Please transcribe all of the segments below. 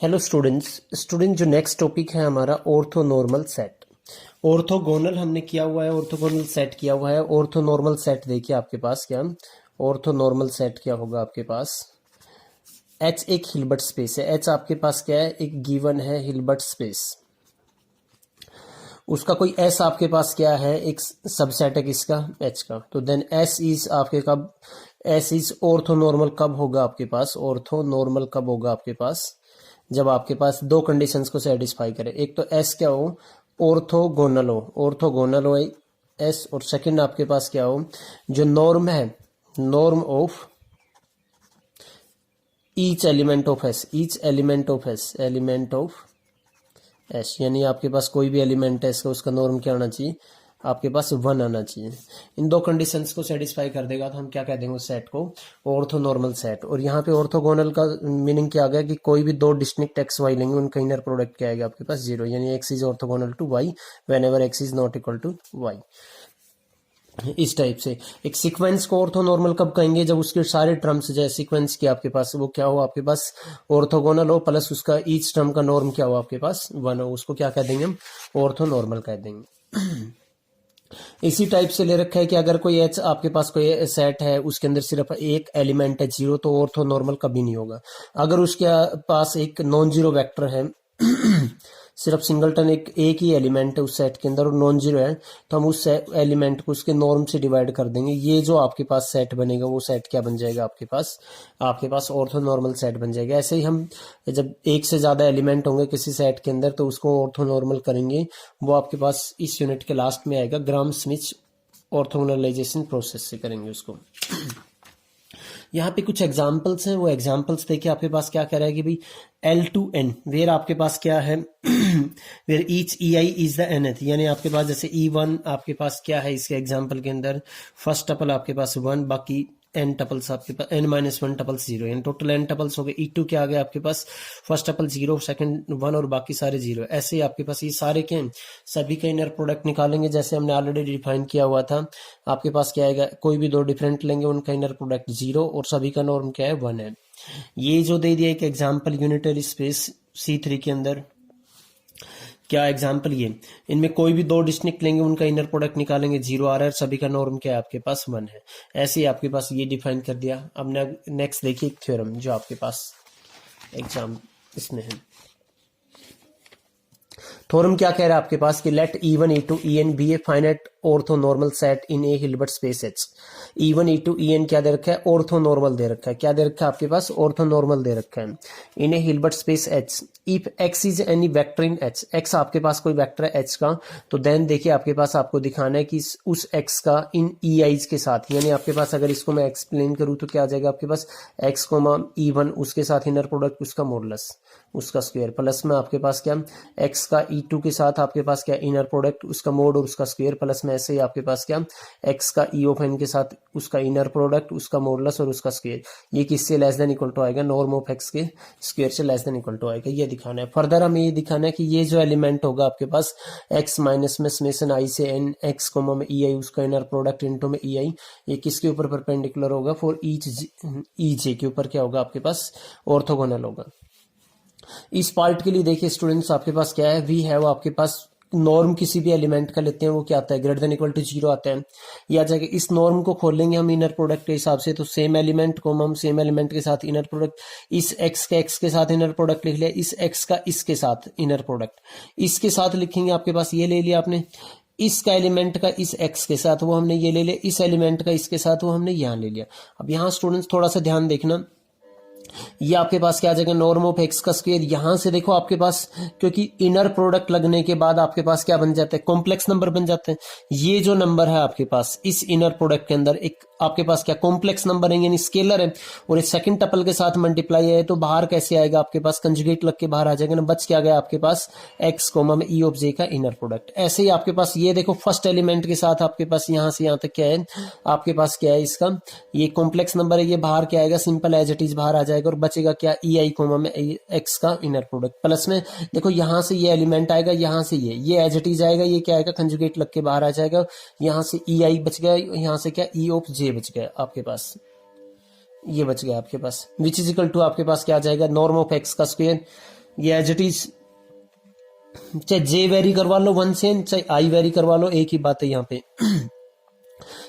Hello student जो next topic है हमारा ऑर्थोनॉर्मल सेट। ऑर्थोगोनल हमने किया हुआ है, ऑर्थोगोनल सेट किया हुआ है। ऑर्थोनॉर्मल सेट देखिए आपके पास क्या, ऑर्थोनॉर्मल सेट क्या होगा आपके पास। एच एक हिल्बर्ट स्पेस है। एच आपके पास क्या है, एक गिवन है हिल्बर्ट स्पेस। उसका कोई एस आपके पास क्या है, एक सबसेट है किसका, एच का। तो देन एस इज आपके कब, एस इज ऑर्थोनॉर्मल कब होगा आपके पास, ऑर्थोनॉर्मल कब होगा आपके पास, जब आपके पास दो कंडीशंस को सेटिस्फाई करे। एक तो एस क्या हो, ऑर्थोगोनल हो, ऑर्थोगोनल हो एस। और सेकंड आपके पास क्या हो, जो नॉर्म है, norm of each element of S, each element of S, element of S, यानी आपके पास कोई भी एलिमेंट है इसका, उसका नॉर्म क्या आना चाहिए आपके पास, 1 आना चाहिए। इन दो कंडीशंस को सेटिस्फाई कर देगा तो हम क्या कह देंगे उस सेट को, ऑर्थोनॉर्मल सेट। और यहाँ पे ऑर्थोगोनल का मीनिंग क्या आ गया कि कोई भी दो डिस्टिंक्ट एक्स वाई लेंगे, उनका इनर प्रोडक्ट क्या आएगा आपके पास, 0, यानी X is orthogonal to Y whenever X is not equal to Y. इस टाइप से एक सीक्वेंस को ऑर्थोनॉर्मल कब कहेंगे, जब उसके सारे टर्म्स जो सीक्वेंस के आपके पास वो क्या हो आपके पास, ऑर्थोगोनल हो, प्लस उसका ईच टर्म का नॉर्म क्या हो आपके पास, 1 हो, उसको क्या कह देंगे हम, ऑर्थोनॉर्मल कह देंगे। इसी टाइप से ले रखा है कि अगर कोई एच आपके पास कोई सेट है, उसके अंदर सिर्फ एक एलिमेंट है 0, तो ऑर्थोनॉर्मल कभी नहीं होगा। अगर उसके पास एक नॉन जीरो वेक्टर है सिर्फ सिंगलटन एक ही एलिमेंट है उस सेट के अंदर और नॉन जीरो है, तो हम उस एलिमेंट को उसके नॉर्म से डिवाइड कर देंगे। ये जो आपके पास सेट बनेगा वो सेट क्या बन जाएगा आपके पास ऑर्थोनॉर्मल सेट बन जाएगा। ऐसे ही हम जब एक से ज्यादा एलिमेंट होंगे किसी सेट के अंदर तो उसको ऑर्थोनॉर्मल करेंगे, वो आपके पास इस यूनिट के लास्ट में आएगा, ग्राम स्मिथ ऑर्थोगोनलाइजेशन प्रोसेस से करेंगे उसको। यहाँ पे कुछ एग्जाम्पल्स हैं, वो एग्जाम्पल्स देखिए आपके पास क्या कह रहा है कि भाई L2n वेयर आपके पास क्या है where each EI is the nth, यानी आपके पास जैसे E1 आपके पास क्या है इसके एग्जाम्पल के अंदर, फर्स्ट टपल आपके पास 1, बाकी n टपल्स आपके पास n-1 टपल्स 0, यानी टोटल n टपल्स हो गए। E2 क्या आ गया आपके पास, फर्स्ट टपल 0, सेकंड 1 और बाकी सारे 0। ऐसे ही आपके पास ये सारे के सभी का इनर प्रोडक्ट निकालेंगे जैसे हमने ऑलरेडी डिफाइन किया हुआ था। आपके पास क्या आएगा, कोई भी दो डिफरेंट लेंगे उनका इनर प्रोडक्ट 0 और सभी का नॉर्म क्या है, 1 है। ये जो दे दिया एक एग्जाम्पल यूनिटरी स्पेस C3 के अंदर, क्या एग्जाम्पल ये, इनमें कोई भी दो डिस्टिंक्ट लेंगे उनका इनर प्रोडक्ट निकालेंगे, 0 आ रहा है, सभी का नॉर्म क्या है आपके पास, 1 है। ऐसे ही आपके पास ये डिफाइन कर दिया। अब नेक्स्ट देखिए एक थ्योरम जो आपके पास एग्जाम इसमें है। थ्योरम क्या कह रहा है आपके पास कि let E1 E2 En be a finite orthonormal set in a Hilbert space H। E1 E2 En क्या दे रखा है, ऑर्थोनॉर्मल दे रखा है। क्या दे रखा है आपके पास, ऑर्थोनॉर्मल दे रखा है in a Hilbert space H। If x is any vector in H, x आपके पास कोई वेक्टर है H का, तो देन देखिए आपके पास आपको दिखाना है कि उस x का इन EIs के साथ, यानी आपके पास अगर इसको मैं एक्सप्लेन करूं तो क्या आ जाएगा आपके पास, x E1 उसके साथ इनर प्रोडक्ट उसका मॉडुलस उसका स्क्वायर, प्लस में आपके पास क्या x का E2 के साथ आपके पास क्या इनर प्रोडक्ट उसका मोड और उसका स्क्वायर, प्लस में ऐसे ही आपके पास क्या x का E ऑफ n के साथ उसका इनर प्रोडक्ट उसका मॉडुलस और उसका स्क्वायर। ये किससे लेस देन इक्वल टू आएगा, नॉर्म ऑफ x के स्क्वायर से लेस देन इक्वल टू आएगा। ये दिखाना है। फर्दर हमें ये दिखाना है कि ये जो एलिमेंट होगा आपके पास x माइनस में समेशन i से n x कोमा में EI उसका इनर प्रोडक्ट इनटू में EI, ये किसके ऊपर परपेंडिकुलर होगा, फॉर ईच EJ के ऊपर क्या होगा आपके पास, ऑर्थोगोनल होगा। इस पार्ट के लिए देखिए स्टूडेंट्स आपके पास क्या है, वी हैव आपके पास नॉर्म किसी भी एलिमेंट का लेते हैं वो क्या आता है, ग्रेटर देन इक्वल टू 0 आता है। ये आ जाएगा, इस नॉर्म को खोलेंगे हम इनर प्रोडक्ट के हिसाब से, तो सेम एलिमेंट को हम सेम एलिमेंट के साथ इनर प्रोडक्ट, इस x का x के साथ इनर प्रोडक्ट लिख लिया, इस x का इसके साथ इनर प्रोडक्ट इसके साथ लिखेंगे। आपके पास ये ले लिया आपने, इसका एलिमेंट का इस x के साथ वो हमने ये ले लिया, इस एलिमेंट का इसके साथ वो हमने यहाँ ले लिया। अब यहाँ स्टूडेंट्स थोड़ा सा ध्यान देखना, ये आपके पास क्या आ जाएगा, नॉर्म ऑफ एक्स का स्क्वायर। यहां से देखो आपके पास, क्योंकि इनर प्रोडक्ट लगने के बाद आपके पास क्या बन जाता है, कॉम्प्लेक्स नंबर बन जाते हैं। ये जो नंबर है आपके पास इस इनर प्रोडक्ट के अंदर एक आपके पास क्या कॉम्प्लेक्स नंबर है, यानी स्केलर है, और इस सेकंड टपल के साथ मल्टीप्लाई है, तो बाहर कैसे आएगा आपके पास, कंजुगेट लग के बाहर आ जाएगा ना। बच क्या गया आपके पास, एक्स कोमा में ई ऑफ जे का इनर प्रोडक्ट। ऐसे ही आपके पास ये देखो फर्स्ट एलिमेंट के साथ आपके पास यहां से यहां तक क्या है आपके पास, क्या है इसका ये कॉम्प्लेक्स नंबर है, ये बाहर क्या आएगा, सिंपल एज इट इज बाहर आ जाएगा, और बचेगा क्या, ई आई कोमा में एक्स का इनर प्रोडक्ट। प्लस में देखो यहां से ये एलिमेंट आएगा, यहां से ये एज इट इज आएगा, ये क्या आएगा, कंजुगेट लग के बाहर आ जाएगा। यहां से ई आई बच गया, यहां से क्या ई ऑफ जे बच गया आपके पास, ये बच गया आपके पास, विच इज इक्वल टू आपके पास क्या आ जाएगा, नॉर्म ऑफ एक्स का स्क्वायर ये एज इट इज, चाहे जे वेरी करवा लो 1 से n, चाहे आई वेरी करवा लो, एक ही बात है यहाँ पे।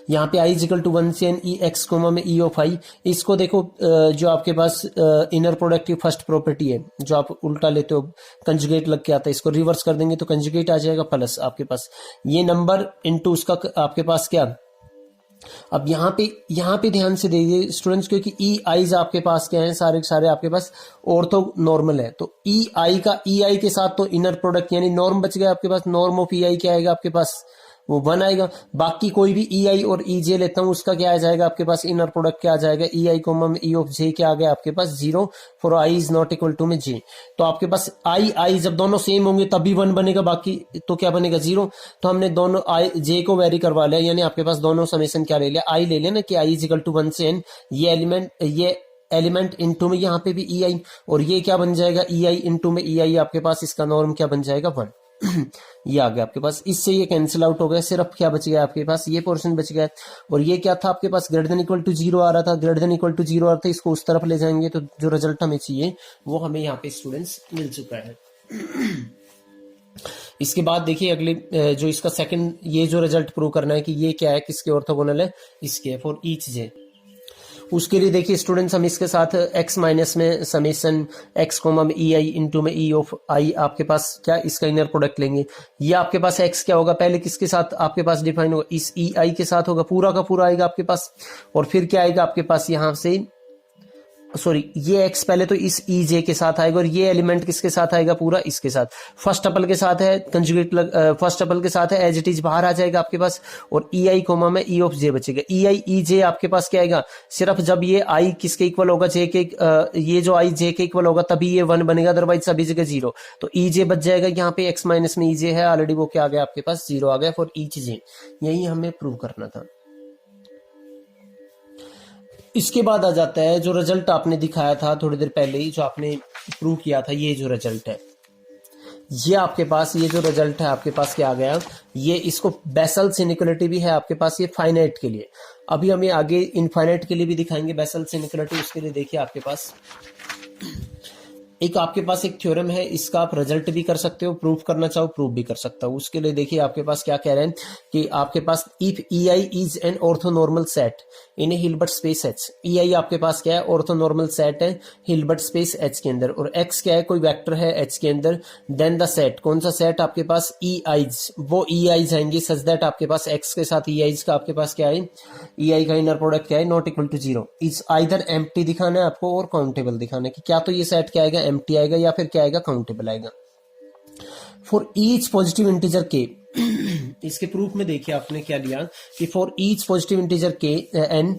यहाँ पे i इजिकल टू 1 से n ई एक्स कोमा में ई ऑफ आई, इसको देखो जो आपके पास इनर प्रोडक्ट की फर्स्ट प्रॉपर्टी है, जो आप उल्टा लेते हो कंजुगेट लग के आता है, इसको रिवर्स कर देंगे तो कंजुगेट आ जाएगा प्लस आपके पास ये नंबर इनटू उसका आपके पास क्या। अब यहाँ पे ध्यान से देखिए स्टूडेंट्स, क्योंकि ई आईज आपके पास क्या है, सारे सारे आपके पास ऑर्थो नॉर्मल है, तो ई आई का ई आई के साथ तो इनर प्रोडक्ट यानी नॉर्म बच गया आपके पास, नॉर्म ऑफ ई आई क्या आएगा आपके पास, वो 1 आएगा। बाकी कोई भी ई आई और ई जे लेता हूं उसका क्या आ जाएगा आपके पास, इनर प्रोडक्ट क्या आ जाएगा, ई आई कोमा में ई ऑफ जे क्या आ गया आपके पास 0 for I is not equal to में जे। तो आपके पास आई आई जब दोनों सेम होंगे तभी 1 बनेगा, बाकी तो क्या बनेगा 0। तो हमने दोनों आई जे को वेरी करवा लिया, यानी आपके पास दोनों समेशन क्या ले लिया, आई ले लिया ना कि आई इज इक्वल टू 1 से n, ये एलिमेंट इनटू में यहाँ पे भी ई आई, और ये क्या बन जाएगा ई आई इनटू में ई आई, आपके पास इसका नॉर्म क्या बन जाएगा 1। ये आ गया आपके पास, इससे ये कैंसिल आउट हो गया, सिर्फ क्या बच गया आपके पास, ये पोर्शन बच गया। और ये क्या था आपके पास, ग्रेटर देन इक्वल टू 0 आ रहा था, ग्रेटर देन इक्वल टू 0 आ रहा था, इसको उस तरफ ले जाएंगे तो जो रिजल्ट हमें चाहिए वो हमें यहाँ पे स्टूडेंट्स मिल चुका है। इसके बाद देखिए अगले जो इसका सेकंड ये जो रिजल्ट प्रूव करना है कि ये क्या है, किसके ऑर्थोगोनल है, इसके फॉर ईच जे। उसके लिए देखिए स्टूडेंट्स हम इसके साथ x माइनस में समेशन x कोमा में ई आई इंटू में ई ऑफ आई आपके पास क्या, इसका इनर प्रोडक्ट लेंगे। ये आपके पास x क्या होगा, पहले किसके साथ आपके पास डिफाइन होगा, इस ई आई के साथ होगा, पूरा का पूरा आएगा आपके पास। और फिर क्या आएगा आपके पास यहाँ से, सॉरी ये x पहले तो इस ई जे के साथ आएगा, और ये एलिमेंट किसके साथ आएगा, पूरा इसके साथ। फर्स्ट टपल के साथ है कंजुगेट फर्स्ट टपल के साथ है, एज इट इज बाहर आ जाएगा आपके पास, और ई आई कोमा में ई ऑफ जे बचेगा। ई आई ई जे आपके पास क्या आएगा, सिर्फ जब ये आई किसके इक्वल होगा, जे के ये जो आई जे के इक्वल होगा तभी ये 1 बनेगा, अदरवाइज सभी जगह 0। तो ई जे बच जाएगा, यहाँ पे x माइनस में ई जे है ऑलरेडी, वो क्या आ गया आपके पास 0 आ गया फॉर ईच जे। यही हमें प्रूव करना था। इसके बाद आ जाता है जो रिजल्ट आपने दिखाया था थोड़ी देर पहले ही, जो आपने प्रूव किया था, ये जो रिजल्ट है, ये आपके पास ये जो रिजल्ट है आपके पास क्या आ गया, ये इसको बेसल्स इनइक्वालिटी भी है आपके पास, ये फाइनाइट के लिए। अभी हमें आगे इनफाइनाइट के लिए भी दिखाएंगे बेसल्स इनइक्वालिटी। उसके लिए देखिए आपके पास एक आपके पास एक थ्योरम है, इसका आप रिजल्ट भी कर सकते हो, प्रूफ करना चाहो प्रूफ भी कर सकता हो। उसके लिए देखिए आपके पास क्या कह रहे हैं कि आपके पास if E I is an orthonormal set in a Hilbert space H, E I आपके पास क्या है, ऑर्थोनॉर्मल सेट है हिल्बर्ट स्पेस एच के अंदर, और एक्स क्या है, कोई वेक्टर है एच के अंदर, देन द सेट, कौन सा सेट आपके पास, ई आईज, वो ई आईज आएंगे सच दैट आपके पास एक्स के साथ ई आईज का आपके पास क्या है, ई आई का इनर प्रोडक्ट क्या है, not equal to 0। Is either empty दिखाना है आपको और काउंटेबल दिखाना है कि क्या तो ये सेट क्या आएगा, एम्प्टी आएगा या फिर क्या आएगा, काउंटेबल आएगा। फॉर ईच पॉजिटिव इंटीजर के, इसके प्रूफ में देखिए आपने क्या लिया कि फॉर ईच पॉजिटिव इंटीजर के एन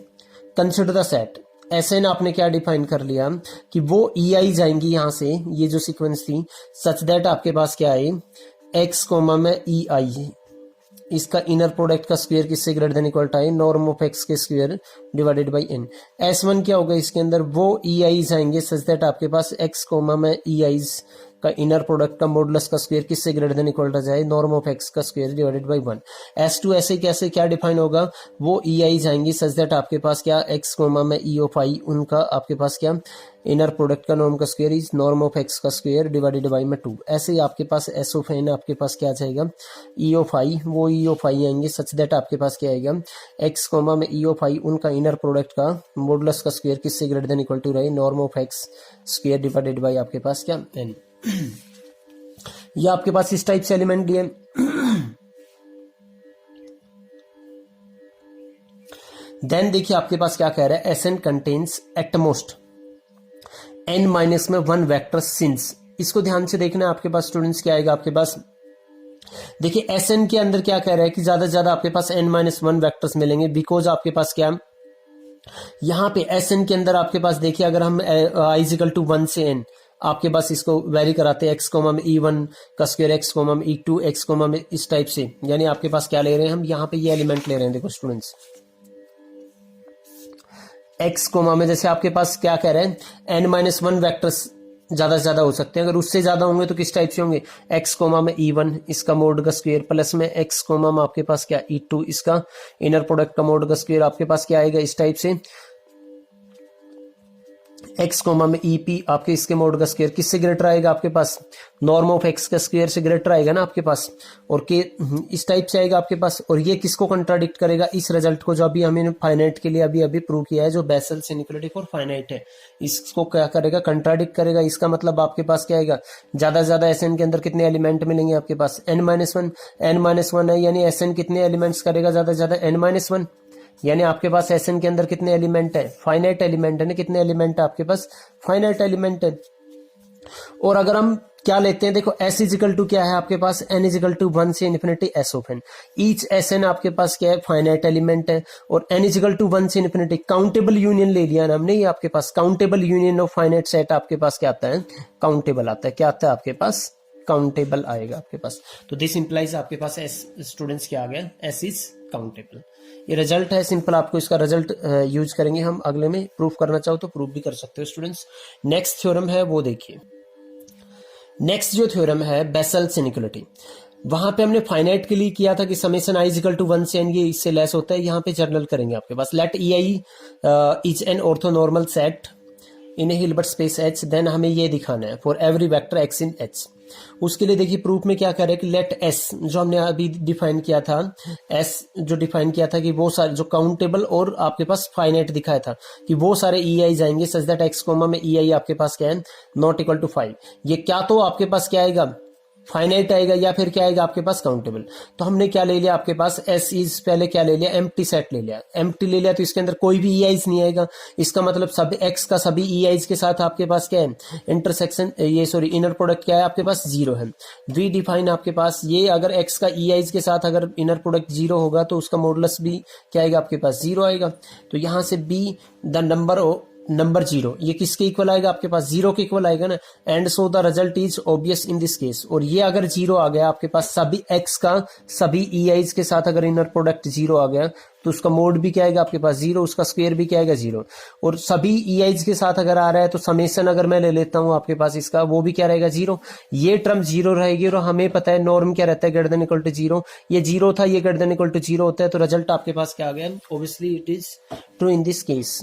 कंसिडर द सेट, ऐसे ना आपने क्या डिफाइन कर लिया कि वो ई आई जाएंगी यहां से, ये जो सीक्वेंस थी सच दैट आपके पास क्या है, एक्स कोमा में ई आई, इसका इनर प्रोडक्ट का स्क्वायर किससे ग्रेटर देन इक्वल टू है, नॉर्म ऑफ एक्स के square divided by N. S1 क्या होगा इसके अंदर, वो ई आईज आएंगे सच दैट आपके पास एक्स कोमा में ई आईज का इनर प्रोडक्ट का मॉडुलस का स्क्वायर किससे ग्रेटर देन इक्वल टू जाए, नॉर्म ऑफ एक्स का स्क्वायर डिवाइडेड बाय 1। S2 ऐसे कैसे क्या डिफाइन होगा, वो ई आईज आएंगी सच दैट आपके पास क्या, एक्स कोमा में ई ऑफ आई, उनका आपके पास क्या इनर प्रोडक्ट का नॉर्म का square is norm of x का स्क्वायर डिवाइडेड बाय में 2। ऐसे ही आपके पास एस ऑफ एन आपके पास क्या आ जाएगा, ई ऑफ आई, वो ई ऑफ आई आएंगे सच दैट आपके पास क्या आएगा, एक्स कोमा में ई ऑफ आई, उनका इनर प्रोडक्ट का मॉडुलस का स्क्वायर किससे ग्रेटर देन इक्वल टू रहे, norm of X square divided bye आपके पास क्या एन। ये आपके पास इस टाइप से एलिमेंट दिए। देन देखिए आपके पास क्या कह रहा है, S N contains at most n minus में 1 वेक्टर सिंस, इसको ध्यान से देखना है आपके पास स्टूडेंट्स क्या आएगा आपके पास, देखिए एस एन के अंदर क्या कह रहा है कि ज्यादा से ज्यादा आपके पास n माइनस 1 वैक्टर्स मिलेंगे, बिकॉज आपके पास क्या यहाँ पे एस एन के अंदर आपके पास देखिए अगर हम i इक्वल टू 1 से n आपके पास इसको वेरी कराते हैं, एक्स कोमा में E1 का स्क्वायर, एक्स कोमा में E2, एक्स कोमा में इस टाइप से, यानी आपके पास क्या ले रहे हैं हम, यहाँ पे ये एलिमेंट ले रहे हैं। देखो स्टूडेंट्स एक्स कोमा में जैसे आपके पास क्या कह रहे हैं, n माइनस 1 वैक्टर्स ज्यादा से ज्यादा हो सकते हैं, अगर उससे ज्यादा होंगे तो किस टाइप से होंगे, एक्स कोमा में E1 इसका मोड का स्क्वायर प्लस में एक्स कोमा में आपके पास क्या E2 इसका इनर प्रोडक्ट का मोड का स्क्वायर, आपके पास क्या आएगा इस टाइप से, एक्स कोमा में ई पी आपके इसके मोड का स्क्वायर किससे ग्रेटर आएगा आपके पास, नॉर्म ऑफ एक्स का स्क्वायर से ग्रेटर आएगा ना आपके पास, और के इस टाइप से आएगा आपके पास। और ये किसको कंट्राडिक्ट करेगा, इस रिजल्ट को जो अभी हमने फाइनाइट के लिए अभी अभी प्रूव किया है, जो बेसेल्स इनइक्वालिटी फॉर फाइनाइट है, इसको क्या करेगा, कंट्राडिक्ट करेगा। इसका मतलब आपके पास क्या आएगा, ज्यादा से ज्यादा एसएन के अंदर कितने एलिमेंट मिलेंगे आपके पास, n-1 है, यानी एसएन कितने एलिमेंट्स करेगा, ज्यादा से ज्यादा n-1, यानी आपके पास एसएन के अंदर कितने एलिमेंट है, फाइनाइट एलिमेंट है ना, कितने एलिमेंट है आपके पास, फाइनाइट एलिमेंट है। और अगर हम क्या लेते हैं, देखो एस इजिकल टू क्या है आपके पास, एन इजिकल टू 1 से infinity S of N, each S N आपके पास क्या है, फाइनाइट एलिमेंट है, और एन इजिकल टू 1 से इन्फिनिटी काउंटेबल यूनियन ले लिया ना हमने, ये आपके पास countable union of finite set आपके पास क्या आता है, काउंटेबल आता है, क्या आता है आपके पास, काउंटेबल आएगा आपके पास। तो दिस इंप्लाइज आपके पास एस स्टूडेंट्स क्या आ गया, एस इज काउंटेबल। ये रिजल्ट है सिंपल, आपको इसका रिजल्ट यूज करेंगे हम अगले में, प्रूफ करना चाहो तो प्रूफ भी कर सकते हो स्टूडेंट्स। नेक्स्ट थ्योरम है वो देखिए, नेक्स्ट जो थ्योरम है बेसेल्स इनइक्वालिटी, वहां पे हमने फाइनाइट के लिए किया था कि समेशन आई इक्वल टू 1 से एन, ये इससे लेस होता है, यहाँ पे जनरल करेंगे आपके पास, let E I is an orthonormal set in a Hilbert space H, then हमें ये दिखाना है for every vector X in H. उसके लिए देखिए प्रूफ में क्या करें कि लेट एस जो हमने अभी डिफाइन किया था, एस जो डिफाइन किया था कि वो सारे जो काउंटेबल और आपके पास फाइनाइट दिखाया था कि वो सारे ई आई जाएंगे सच दैट एक्स कोमा में ई आई आपके पास क्या है, नॉट इक्वल टू 5। ये क्या तो आपके पास क्या आएगा, फाइनाइट आएगा, या फिर क्या आएगा आपके पास, काउंटेबल। तो हमने क्या ले लिया आपके पास, एस इज पहले क्या ले लिया, एम्प्टी सेट ले लिया, एम्प्टी ले लिया तो इसके अंदर कोई भी ई आईज नहीं आएगा, इसका मतलब सभी एक्स का सभी ई आईज के साथ आपके पास क्या है, इंटरसेक्शन ये सॉरी इनर प्रोडक्ट क्या है आपके पास, 0 है। वी डिफाइन आपके पास ये अगर एक्स का ई आईज के साथ अगर इनर प्रोडक्ट 0 होगा तो उसका मॉडुलस भी क्या आएगा आपके पास, 0 आएगा। तो यहां से बी द नंबर 0 ये किसके इक्वल आएगा आपके पास, 0 के इक्वल आएगा ना, and so the result is obvious in this case. और ये अगर 0 आ गया आपके पास, सभी एक्स का सभी ई आईज के साथ अगर इनर प्रोडक्ट 0 आ गया तो उसका मोड भी क्या आएगा आपके पास, 0, उसका स्क्वायर भी क्या आएगा 0। और सभी ई आईज के साथ अगर आ रहा है तो समेशन अगर मैं ले लेता हूं आपके पास इसका, वो भी क्या रहेगा 0, ये टर्म 0 रहेगी। और हमें पता है नॉर्म क्या रहता है, ग्रेटर देन इक्वल टू 0, ये 0 था, ये ग्रेटर देन इक्वल टू 0 होता है, तो रिजल्ट आपके पास क्या आ गया, obviously it is true in this case.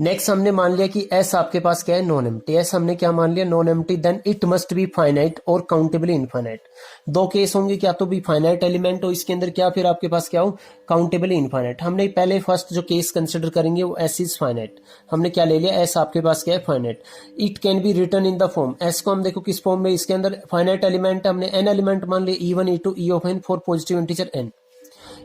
Next हमने मान लिया कि एस आपके पास क्या है, नॉन एम्प्टी, एस हमने क्या मान लिया, non empty, then it must be finite और काउंटेबली इनफाइनाइट। दो केस होंगे, क्या तो भी फाइनाइट एलिमेंट हो इसके अंदर, क्या फिर आपके पास क्या हो, काउंटेबली इनफाइनाइट। हमने पहले फर्स्ट जो केस कंसिडर करेंगे वो एस इज फाइनाइट, हमने क्या ले लिया, एस आपके पास क्या है, finite. It can be written in the form, S को हम देखो किस फॉर्म में, इसके अंदर फाइनाइट एलिमेंट हमने एन एलिमेंट मान लिया, E1 E2 E of N for positive integer N.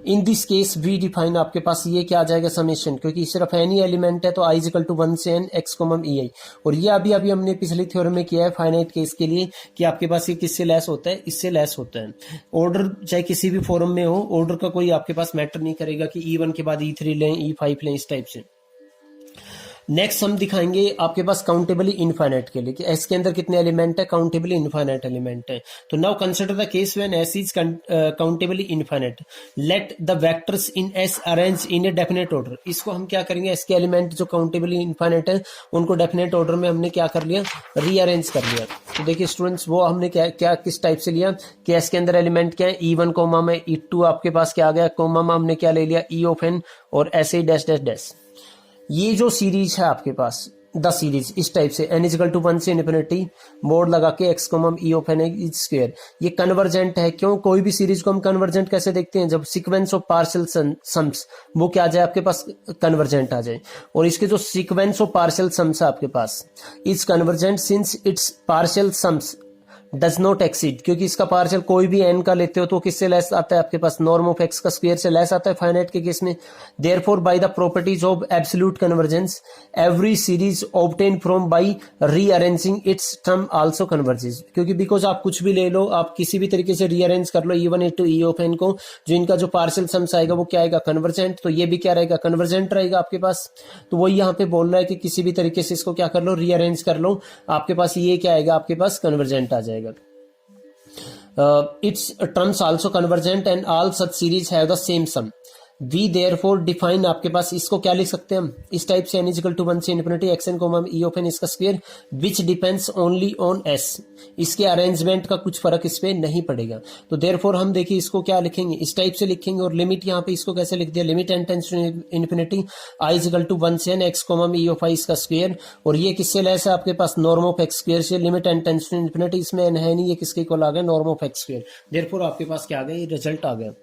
In this case we define आपके पास ये क्या आ जाएगा, समेशन, क्योंकि सिर्फ एन ही एलिमेंट है तो आई इक्वल टू 1 से एन एक्स कॉमम ई आई। और ये अभी हमने पिछली थ्योरम में किया है फाइनाइट केस के लिए कि आपके पास ये किससे लेस होता है, इससे लेस होता है। ऑर्डर चाहे किसी भी फॉर्म में हो, ऑर्डर का कोई आपके पास मैटर नहीं करेगा कि E1 के बाद E3 लें, E5 लें, इस टाइप से। नेक्स्ट हम दिखाएंगे आपके पास काउंटेबली इनफाइनाइट के लिए कि एस के अंदर कितने एलिमेंट है, काउंटेबली इनफाइनाइट एलिमेंट है। तो now consider the case when S is countably infinite, let the vectors in S arrange in a definite order. इसको हम क्या करेंगे, एस के एलिमेंट जो काउंटेबली इनफाइनाइट है उनको डेफिनेट ऑर्डर में हमने क्या कर लिया, रीअरेंज कर लिया। तो देखिए स्टूडेंट्स वो हमने क्या किस टाइप से लिया कि एस के अंदर एलिमेंट क्या है, E1 कोमा में, E2 आपके पास क्या आ गया, कोमा में हमने क्या ले लिया, E ऑफ एन, और ऐसे डैश डैश डैश। ये जो सीरीज है आपके पास द सीरीज इस टाइप से n इक्वल टू 1 से इन्फिनिटी मोड लगा के x कॉमम e of n is square, ये कन्वर्जेंट है। क्यों, कोई भी सीरीज को हम कन्वर्जेंट कैसे देखते हैं, जब सीक्वेंस ऑफ पार्शियल सम्स वो क्या आ जाए आपके पास, कन्वर्जेंट आ जाए। और इसके जो सीक्वेंस ऑफ पार्शियल सम्स है आपके पास is convergent since its partial sums does not exceed, क्योंकि इसका पार्शियल कोई भी n का लेते हो तो किससे लेस आता है आपके पास, नॉर्म ऑफ x का स्क्वायर से लेस आता है फाइनाइट के केस में। Therefore by the properties of absolute convergence every series obtain from by rearranging it's term also converges, क्योंकि बिकॉज आप कुछ भी ले लो, आप किसी भी तरीके से रीअरेंज कर लो E1 E2 E of n को, जो इनका जो पार्शियल सम्स आएगा वो क्या आएगा, कन्वर्जेंट। तो ये भी क्या रहेगा, कन्वर्जेंट रहेगा आपके पास। तो वही यहाँ पे बोल रहा है कि किसी भी तरीके से इसको क्या कर लो, रीअरेंज कर लो, आपके पास ये क्या आएगा, आपके पास कन्वर्जेंट आ जाएगा। Its terms also convergent and all such series have the same sum. We therefore define आपके पास इसको क्या लिख सकते हैं हम इस टाइप से, n इजिकल टू 1 से infinity X N comma E of N इसका square which depends only on s। इसके अरेंजमेंट का कुछ फर्क इस पे नहीं पड़ेगा। तो देयरफॉर हम देखिए इसको क्या लिखेंगे, इस टाइप से लिखेंगे, और लिमिट यहाँ पे इसको कैसे लिख दिया, limit n tends to infinity I is equal to 1 से n X comma E of I इसका स्क्वायर, और ये किससे लेस है आपके पास, नॉर्म ऑफ एक्स स्क्वायर से। Limit n tends to infinity, इसमें n है नहीं, ये किसके इक्वल आ गया, norm of X square. Therefore आपके पास क्या आ गया, ये रिजल्ट आ गया।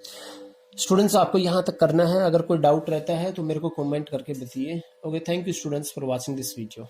स्टूडेंट्स आपको यहाँ तक करना है, अगर कोई डाउट रहता है तो मेरे को कमेंट करके बताइए। Okay, thank you students for watching this video.